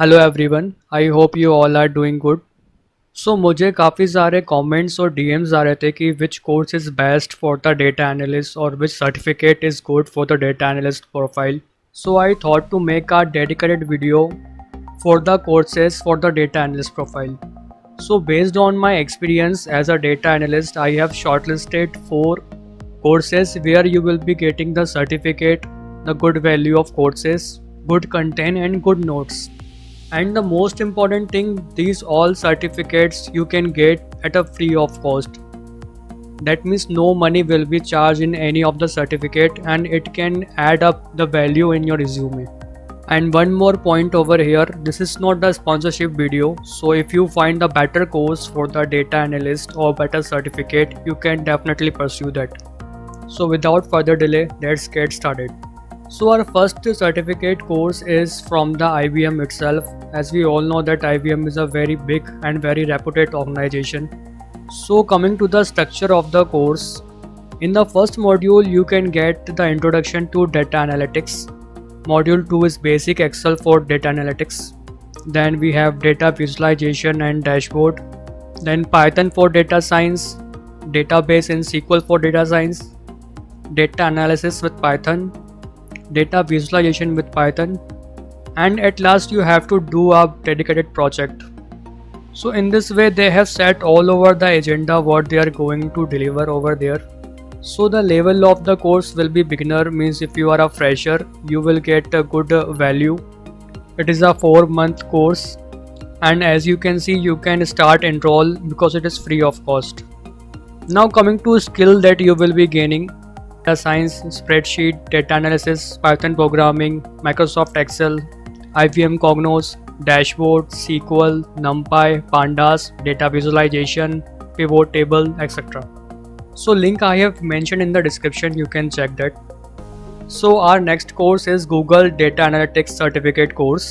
Hello everyone, I hope you all are doing good. So मुझे काफ़ी सारे comments और डीएम्स आ रहे थे कि which course is best for the data analyst और which certificate is good for the data analyst profile. So I thought to make a dedicated video for the courses for the data analyst profile. So based on my experience as a data analyst, I have shortlisted 4 courses where you will be getting the certificate, the good value of courses, good content and good notes. And the most important thing, these all certificates you can get at a free of cost. That means no money will be charged in any of the certificate and it can add up the value in your resume. And one more point over here, this is not the sponsorship video, so if you find a better course for the data analyst or better certificate, you can definitely pursue that. So without further delay, let's get started. So our first certificate course is from the IBM itself. As we all know that IBM is a very big and very reputed organization. So coming to the structure of the course, in the first module you can get the introduction to data analytics. Module 2 is basic Excel for data analytics. Then we have data visualization and dashboard. Then Python for data science, database in SQL for data science, data analysis with Python, data visualization with Python, and at last you have to do a dedicated project. So in this way they have set all over the agenda what they are going to deliver over there. So the level of the course will be beginner, means if you are a fresher you will get a good value. It is a 4-month course and as you can see you can start enroll because it is free of cost. Now coming to skill that you will be gaining: data science, spreadsheet, data analysis, Python programming, Microsoft Excel, IBM Cognos, dashboard, SQL, NumPy, Pandas, data visualization, pivot table, etc. So link I have mentioned in the description, you can check that. So our next course is Google Data Analytics Certificate course.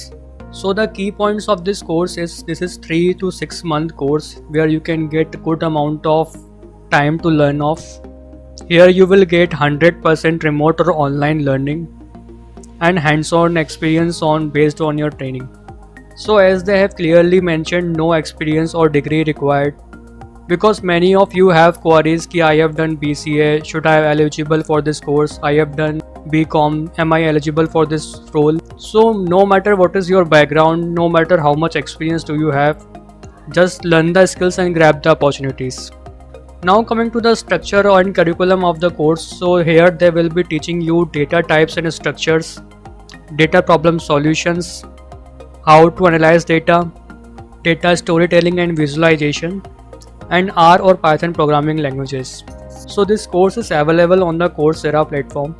So the key points of this course is this is 3 to 6 month course where you can get good amount of time to learn off. Here you will get 100% remote or online learning and hands-on experience on based on your training. So as they have clearly mentioned, no experience or degree required. Because many of you have queries ki I have done BCA, should I eligible for this course? I have done BCom, am I eligible for this role? So no matter what is your background, no matter how much experience do you have, just learn the skills and grab the opportunities. Now coming to the structure and curriculum of the course, so here they will be teaching you data types and structures, data problem solutions, how to analyze data, data storytelling and visualization, and R or Python programming languages. So this course is available on the Coursera platform.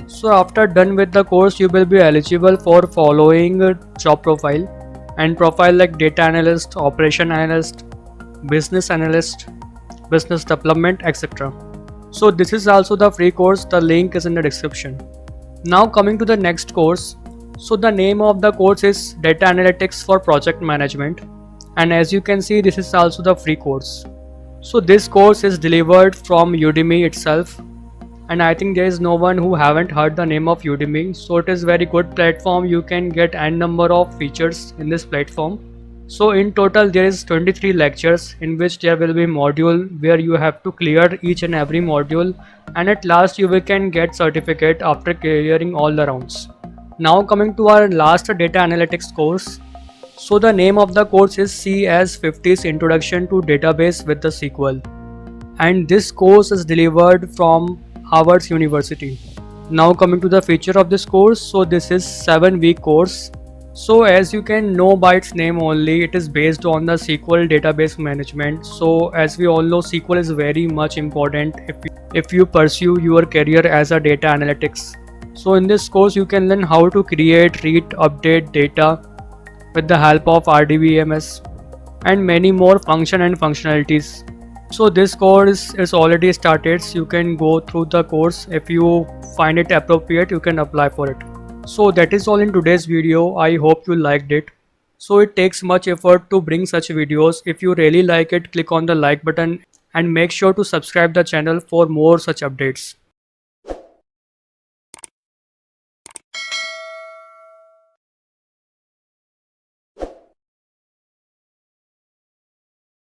So after done with the course, you will be eligible for following job profile and profile like data analyst, operation analyst, business analyst, business development, etc. So this is also the free course, the link is in the description. Now coming to the next course. So the name of the course is Data Analytics for Project Management. And as you can see, this is also the free course. So this course is delivered from Udemy itself, and I think there is no one who haven't heard the name of Udemy. So it is very good platform, you can get n number of features in this platform. So in total there is 23 lectures in which there will be module where you have to clear each and every module, and at last you can get certificate after clearing all the rounds. Now coming to our last data analytics course. So the name of the course is CS50's Introduction to Database with the SQL, and this course is delivered from Harvard University. Now coming to the feature of this course, so this is 7-week course. So as you can know by its name only, it is based on the SQL database management. So as we all know, SQL is very much important if you pursue your career as a data analytics. So in this course you can learn how to create, read, update data with the help of RDBMS and many more function and functionalities. So this course is already started, so you can go through the course. If you find it appropriate, you can apply for it. So that is all in today's video. I hope you liked it. So it takes much effort to bring such videos. If you really like it, click on the like button and make sure to subscribe the channel for more such updates.